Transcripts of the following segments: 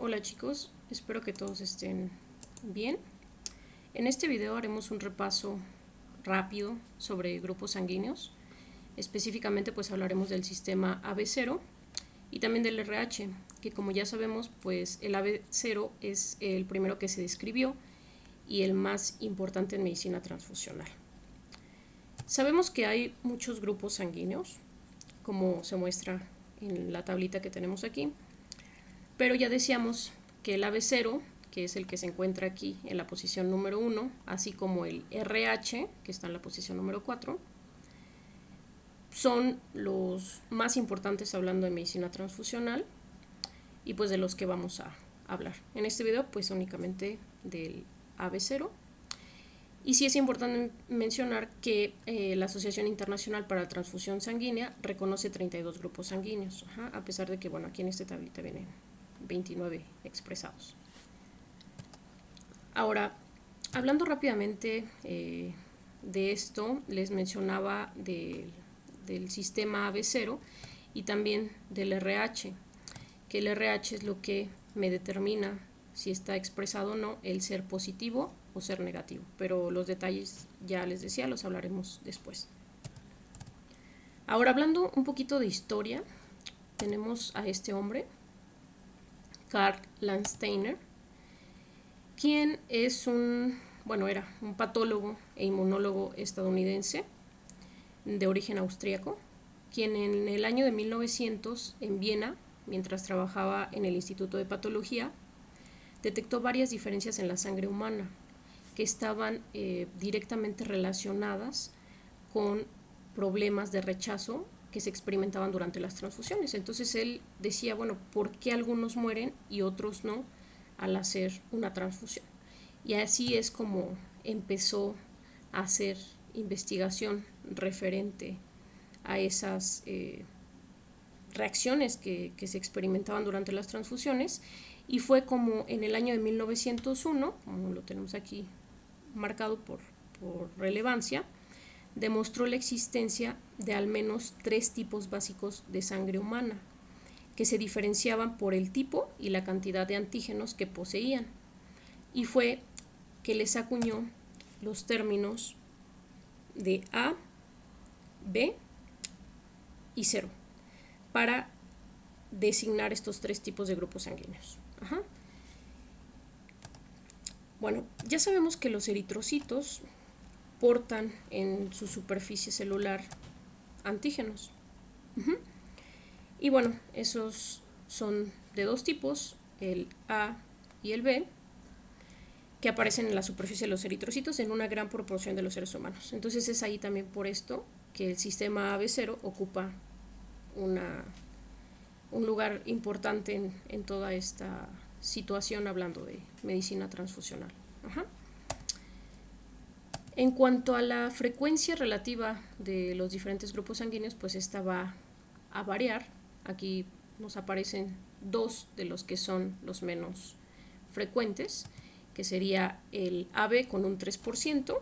Hola chicos, espero que todos estén bien. En este video haremos un repaso rápido sobre grupos sanguíneos. Específicamente pues hablaremos del sistema AB0 y también del RH, que como ya sabemos pues el AB0 es el primero que se describió y el más importante en medicina transfusional. Sabemos que hay muchos grupos sanguíneos, como se muestra en la tablita que tenemos aquí, pero ya decíamos que el AB0, que es el que se encuentra aquí en la posición número 1, así como el RH, que está en la posición número 4, son los más importantes hablando de medicina transfusional y pues de los que vamos a hablar. En este video pues únicamente del AB0. Y sí es importante mencionar que la Asociación Internacional para la Transfusión Sanguínea reconoce 32 grupos sanguíneos, a pesar de que, bueno, aquí en esta tablita vienen 29 expresados. Ahora, hablando rápidamente de esto, les mencionaba del sistema AB0 y también del RH, que el RH es lo que me determina si está expresado o no el ser positivo o ser negativo, pero los detalles ya les decía, los hablaremos después. Ahora, hablando un poquito de historia, tenemos a este hombre, Karl Landsteiner, quien es era un patólogo e inmunólogo estadounidense de origen austríaco, quien en el año de 1900 en Viena, mientras trabajaba en el Instituto de Patología, detectó varias diferencias en la sangre humana que estaban directamente relacionadas con problemas de rechazo que se experimentaban durante las transfusiones. Entonces él decía, bueno, ¿por qué algunos mueren y otros no al hacer una transfusión? Y así es como empezó a hacer investigación referente a esas reacciones que se experimentaban durante las transfusiones, y fue como en el año de 1901, como lo tenemos aquí marcado por relevancia, demostró la existencia de al menos 3 tipos básicos de sangre humana, que se diferenciaban por el tipo y la cantidad de antígenos que poseían, y fue que les acuñó los términos de A, B y 0 para designar estos 3 tipos de grupos sanguíneos. Bueno, ya sabemos que los eritrocitos portan en su superficie celular antígenos. Y bueno, esos son de 2 tipos, el A y el B, que aparecen en la superficie de los eritrocitos en una gran proporción de los seres humanos. Entonces es ahí también por esto que el sistema AB0 ocupa un lugar importante en toda esta situación hablando de medicina transfusional. En cuanto a la frecuencia relativa de los diferentes grupos sanguíneos, pues esta va a variar. Aquí nos aparecen 2 de los que son los menos frecuentes, que sería el AB con un 3%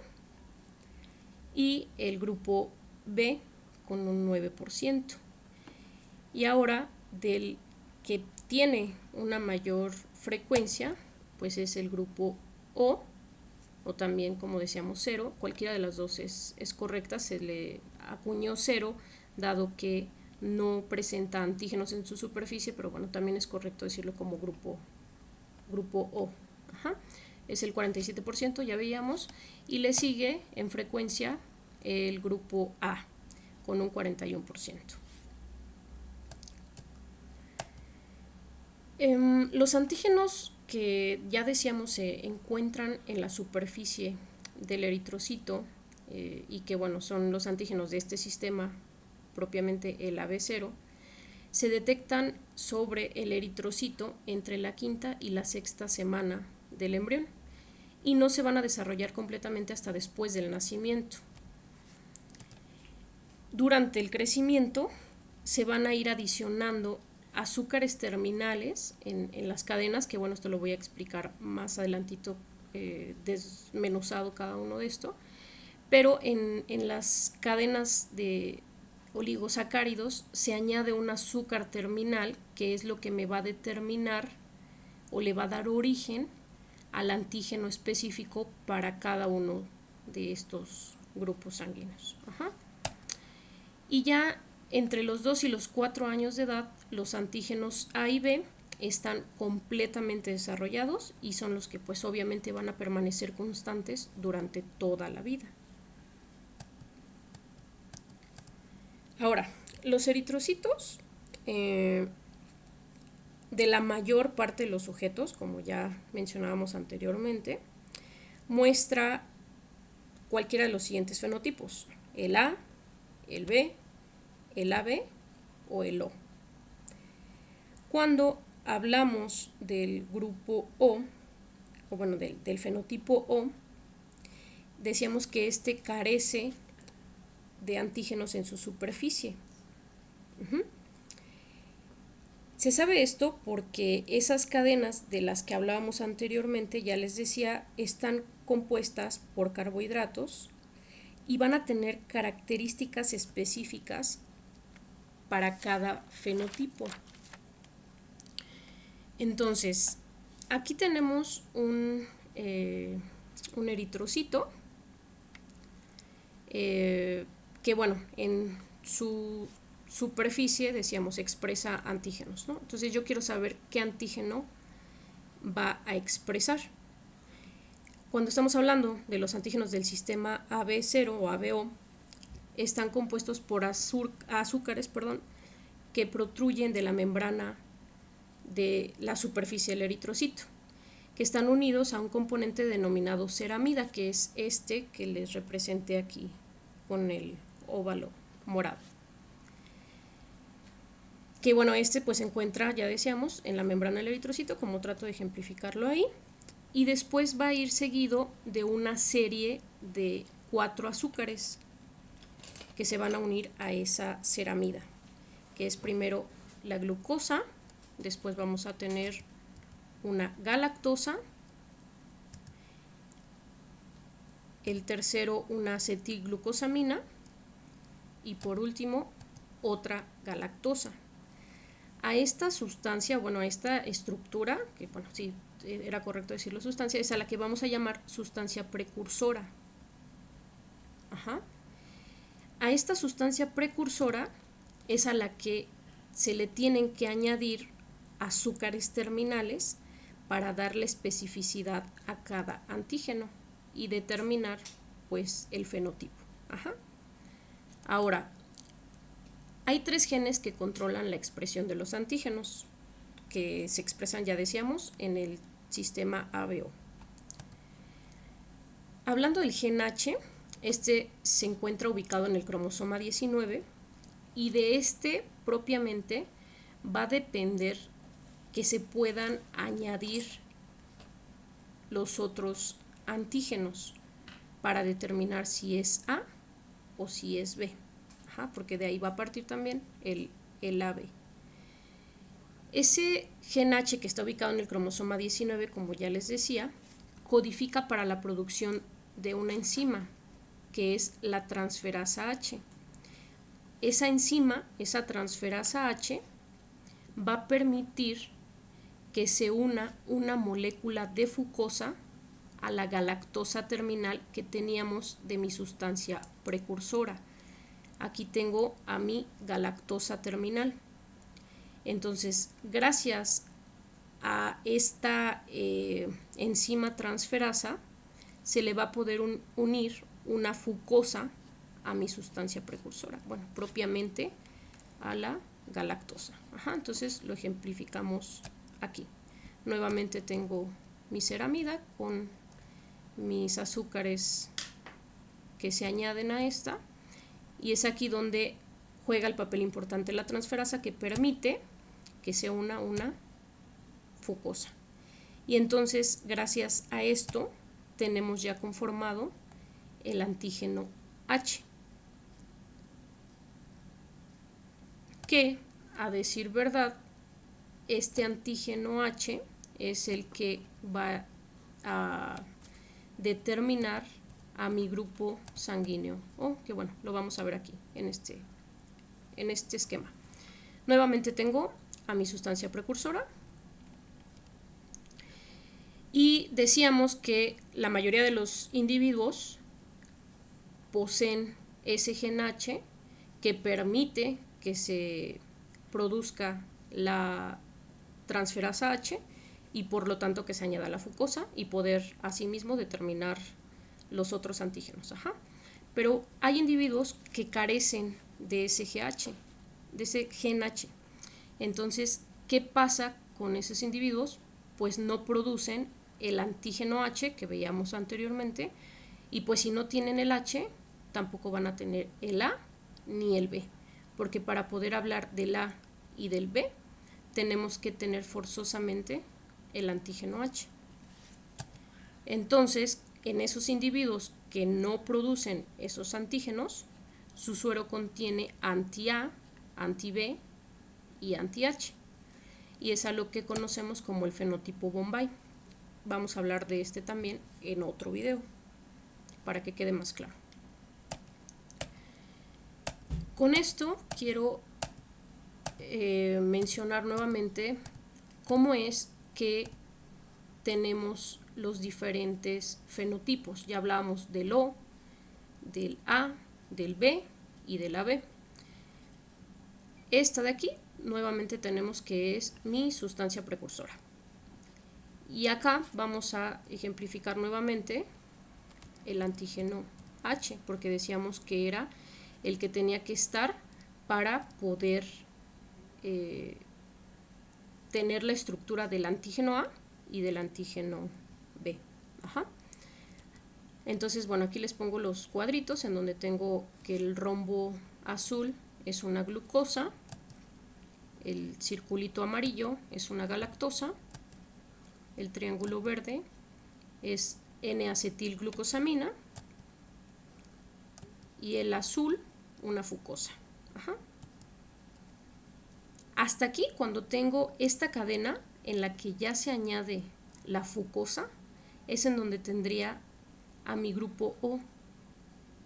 y el grupo B con un 9%. Y ahora del que tiene una mayor frecuencia, pues es el grupo O también, como decíamos, 0. Cualquiera de las dos es correcta. Se le acuñó 0 dado que no presenta antígenos en su superficie, pero bueno, también es correcto decirlo como grupo O. Es el 47%, ya veíamos, y le sigue en frecuencia el grupo A con un 41%. Los antígenos que ya decíamos se encuentran en la superficie del eritrocito y que bueno, son los antígenos de este sistema, propiamente el AB0, se detectan sobre el eritrocito entre la 5ª y la 6ª semana del embrión y no se van a desarrollar completamente hasta después del nacimiento. Durante el crecimiento se van a ir adicionando azúcares terminales en las cadenas, que bueno, esto lo voy a explicar más adelantito, desmenuzado cada uno de esto, pero en las cadenas de oligosacáridos se añade un azúcar terminal que es lo que me va a determinar o le va a dar origen al antígeno específico para cada uno de estos grupos sanguíneos. Ajá. Y ya entre los 2 y los 4 años de edad, los antígenos A y B están completamente desarrollados y son los que pues obviamente van a permanecer constantes durante toda la vida. Ahora, los eritrocitos de la mayor parte de los sujetos, como ya mencionábamos anteriormente, muestra cualquiera de los siguientes fenotipos: el A, el B, el AB o el O. Cuando hablamos del grupo O bueno, del fenotipo O, decíamos que este carece de antígenos en su superficie. Se sabe esto porque esas cadenas de las que hablábamos anteriormente, ya les decía, están compuestas por carbohidratos y van a tener características específicas para cada fenotipo. Entonces, aquí tenemos un eritrocito que, bueno, en su superficie, decíamos, expresa antígenos, ¿no? Entonces yo quiero saber qué antígeno va a expresar. Cuando estamos hablando de los antígenos del sistema AB0 o ABO, están compuestos por azúcares, que protruyen de la membrana de la superficie del eritrocito, que están unidos a un componente denominado ceramida, que es este que les representé aquí con el óvalo morado. Que bueno, este pues se encuentra, ya decíamos, en la membrana del eritrocito, como trato de ejemplificarlo ahí, y después va a ir seguido de una serie de 4 azúcares que se van a unir a esa ceramida, que es primero la glucosa, después vamos a tener una galactosa, el tercero una acetilglucosamina y por último otra galactosa. A esta sustancia, bueno, a esta estructura, que bueno, sí, era correcto decirlo sustancia, es a la que vamos a llamar sustancia precursora. Ajá. A esta sustancia precursora es a la que se le tienen que añadir azúcares terminales para darle especificidad a cada antígeno y determinar pues el fenotipo. Ajá. Ahora, hay 3 genes que controlan la expresión de los antígenos, que se expresan, ya decíamos, en el sistema ABO. Hablando del gen H, este se encuentra ubicado en el cromosoma 19 y de este propiamente va a depender que se puedan añadir los otros antígenos para determinar si es A o si es B. Ajá, porque de ahí va a partir también el AB. Ese gen H que está ubicado en el cromosoma 19, como ya les decía, codifica para la producción de una enzima, que es la transferasa H. Esa enzima, esa transferasa H, va a permitir que se una una molécula de fucosa a la galactosa terminal que teníamos de mi sustancia precursora. Aquí tengo a mi galactosa terminal. Entonces, gracias a esta enzima transferasa, se le va a poder unir una fucosa a mi sustancia precursora, bueno, propiamente a la galactosa. Ajá, entonces lo ejemplificamos aquí. Nuevamente tengo mi ceramida con mis azúcares que se añaden a esta, y es aquí donde juega el papel importante la transferasa, que permite que se una una fucosa. Y entonces, gracias a esto, tenemos ya conformado el antígeno H, que, a decir verdad, este antígeno H es el que va a determinar a mi grupo sanguíneo, que bueno, lo vamos a ver aquí en este esquema. Nuevamente tengo a mi sustancia precursora, Y decíamos que la mayoría de los individuos poseen ese gen H que permite que se produzca la transferasa H y por lo tanto que se añada la fucosa y poder asimismo determinar los otros antígenos. Pero hay individuos que carecen de ese GH, de ese gen H. Entonces, ¿qué pasa con esos individuos? Pues no producen el antígeno H que veíamos anteriormente, y pues si no tienen el H, tampoco van a tener el A ni el B, porque para poder hablar del A y del B, tenemos que tener forzosamente el antígeno H. Entonces, en esos individuos que no producen esos antígenos, su suero contiene anti-A, anti-B y anti-H. Y es a lo que conocemos como el fenotipo Bombay. Vamos a hablar de este también en otro video, para que quede más claro. Con esto quiero mencionar nuevamente cómo es que tenemos los diferentes fenotipos. Ya hablamos del O, del A, del B y del AB. Esta de aquí, nuevamente tenemos que es mi sustancia precursora. Y acá vamos a ejemplificar nuevamente el antígeno H, porque decíamos que era el que tenía que estar para poder tener la estructura del antígeno A y del antígeno B. Entonces, bueno, aquí les pongo los cuadritos en donde tengo que el rombo azul es una glucosa, el circulito amarillo es una galactosa, el triángulo verde es N-acetilglucosamina y el azul una fucosa. Hasta aquí, cuando tengo esta cadena en la que ya se añade la fucosa, es en donde tendría a mi grupo O,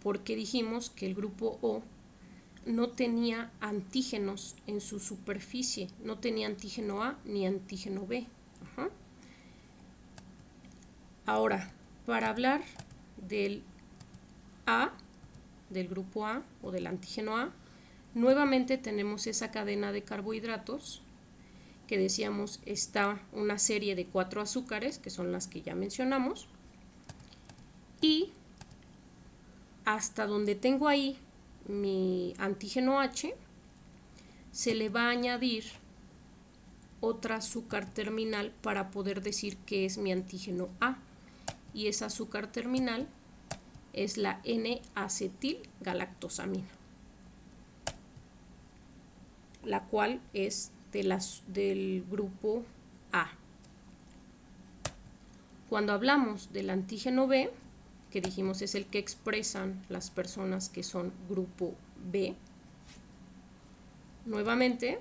porque dijimos que el grupo O no tenía antígenos en su superficie, no tenía antígeno A ni antígeno B. Ahora, para hablar del A, del grupo A o del antígeno A, nuevamente tenemos esa cadena de carbohidratos que decíamos está una serie de 4 azúcares, que son las que ya mencionamos, y hasta donde tengo ahí mi antígeno H, se le va a añadir otra azúcar terminal para poder decir que es mi antígeno A, y esa azúcar terminal es la N-acetilgalactosamina, la cual es del grupo A. Cuando hablamos del antígeno B, que dijimos es el que expresan las personas que son grupo B, nuevamente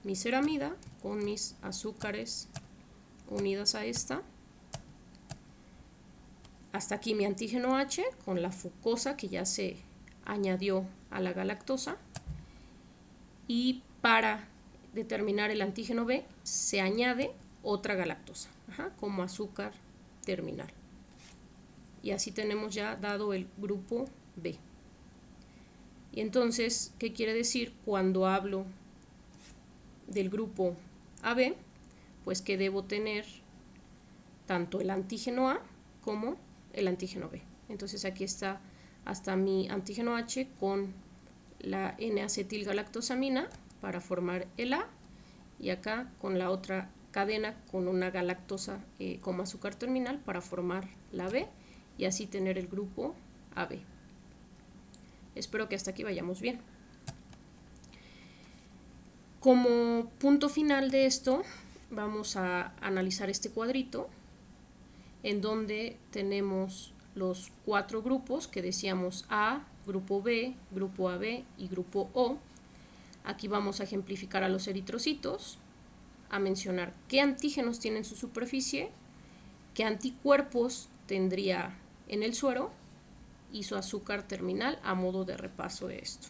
mi ceramida con mis azúcares unidas a esta, hasta aquí mi antígeno H con la fucosa que ya se añadió a la galactosa, y para determinar el antígeno B se añade otra galactosa como azúcar terminal, y así tenemos ya dado el grupo B. Y entonces, ¿qué quiere decir cuando hablo del grupo AB? Pues que debo tener tanto el antígeno A como el antígeno B. Entonces aquí está hasta mi antígeno H con la N-acetilgalactosamina para formar el A, y acá con la otra cadena con una galactosa como azúcar terminal para formar la B, y así tener el grupo AB. Espero que hasta aquí vayamos bien. Como punto final de esto, vamos a analizar este cuadrito en donde tenemos los 4 grupos que decíamos A, grupo B, grupo AB y grupo O. Aquí vamos a ejemplificar a los eritrocitos, a mencionar qué antígenos tienen su superficie, qué anticuerpos tendría en el suero y su azúcar terminal a modo de repaso de esto.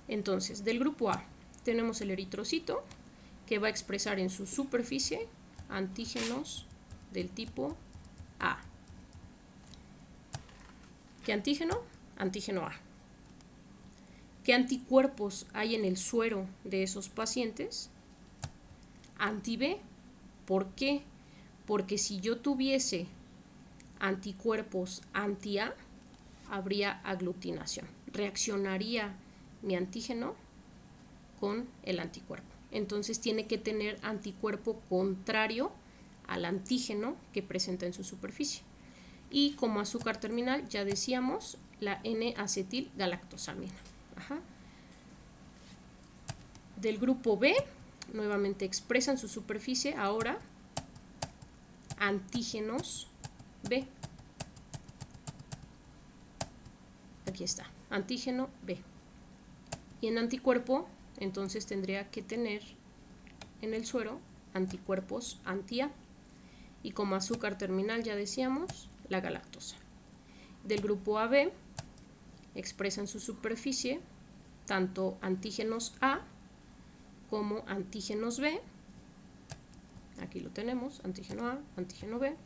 Entonces, del grupo A tenemos el eritrocito que va a expresar en su superficie antígenos del tipo A. ¿Qué antígeno? Antígeno A. ¿Qué anticuerpos hay en el suero de esos pacientes? Anti-B. ¿Por qué? Porque si yo tuviese anticuerpos anti-A, habría aglutinación. Reaccionaría mi antígeno con el anticuerpo. Entonces tiene que tener anticuerpo contrario al antígeno que presenta en su superficie. Y como azúcar terminal, ya decíamos, la N-acetilgalactosamina. Del grupo B, nuevamente expresa en su superficie ahora antígenos B. Aquí está, antígeno B. Y en anticuerpo, entonces tendría que tener en el suero anticuerpos anti-A. Y como azúcar terminal, ya decíamos, la galactosa. Del grupo AB, expresa en su superficie tanto antígenos A como antígenos B. Aquí lo tenemos, antígeno A, antígeno B.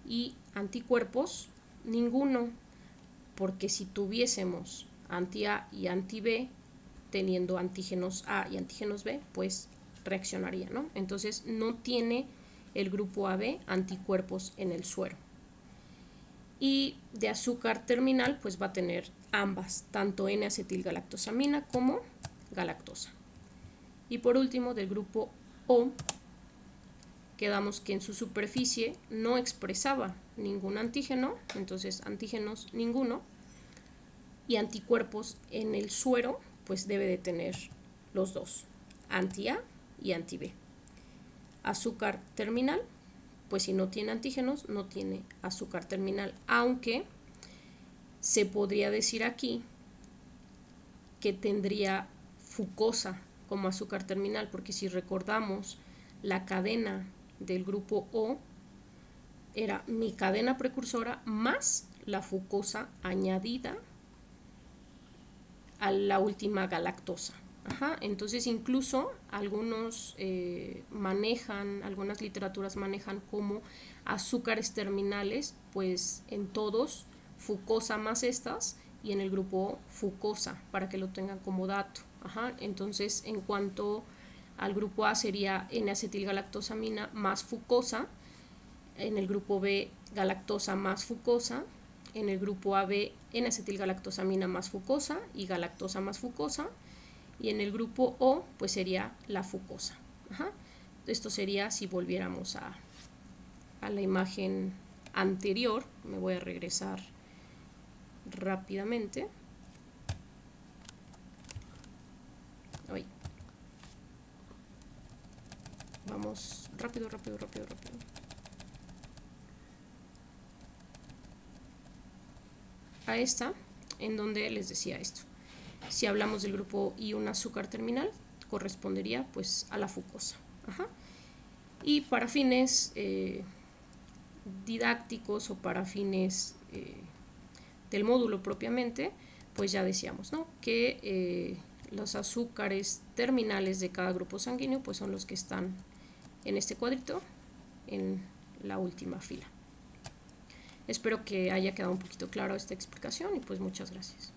Y anticuerpos, ninguno, porque si tuviésemos anti-A y anti-B, teniendo antígenos A y antígenos B, pues reaccionaría, ¿no? Entonces no tiene el grupo AB anticuerpos en el suero. Y de azúcar terminal, pues va a tener ambas, tanto N-acetilgalactosamina como galactosa. Y por último, del grupo O, quedamos que en su superficie no expresaba ningún antígeno, entonces antígenos ninguno, y anticuerpos en el suero, pues debe de tener los dos, anti-A y anti-B. Azúcar terminal, pues si no tiene antígenos, no tiene azúcar terminal, aunque se podría decir aquí que tendría fucosa como azúcar terminal, porque si recordamos la cadena del grupo O era mi cadena precursora más la fucosa añadida a la última galactosa. Entonces incluso algunas literaturas manejan como azúcares terminales, pues en todos fucosa más estas, y en el grupo fucosa, para que lo tengan como dato. Entonces en cuanto al grupo A sería N-acetilgalactosamina más fucosa, en el grupo B galactosa más fucosa, en el grupo AB N-acetilgalactosamina más fucosa y galactosa más fucosa, y en el grupo O pues sería la fucosa. Esto sería si volviéramos a la imagen anterior. Me voy a regresar rápidamente. Vamos rápido. A esta, en donde les decía esto. Si hablamos del grupo I, un azúcar terminal, correspondería pues a la fucosa. Y para fines didácticos o para fines del módulo propiamente, pues ya decíamos, ¿no?, que los azúcares terminales de cada grupo sanguíneo pues son los que están en este cuadrito, en la última fila. Espero que haya quedado un poquito claro esta explicación y pues muchas gracias.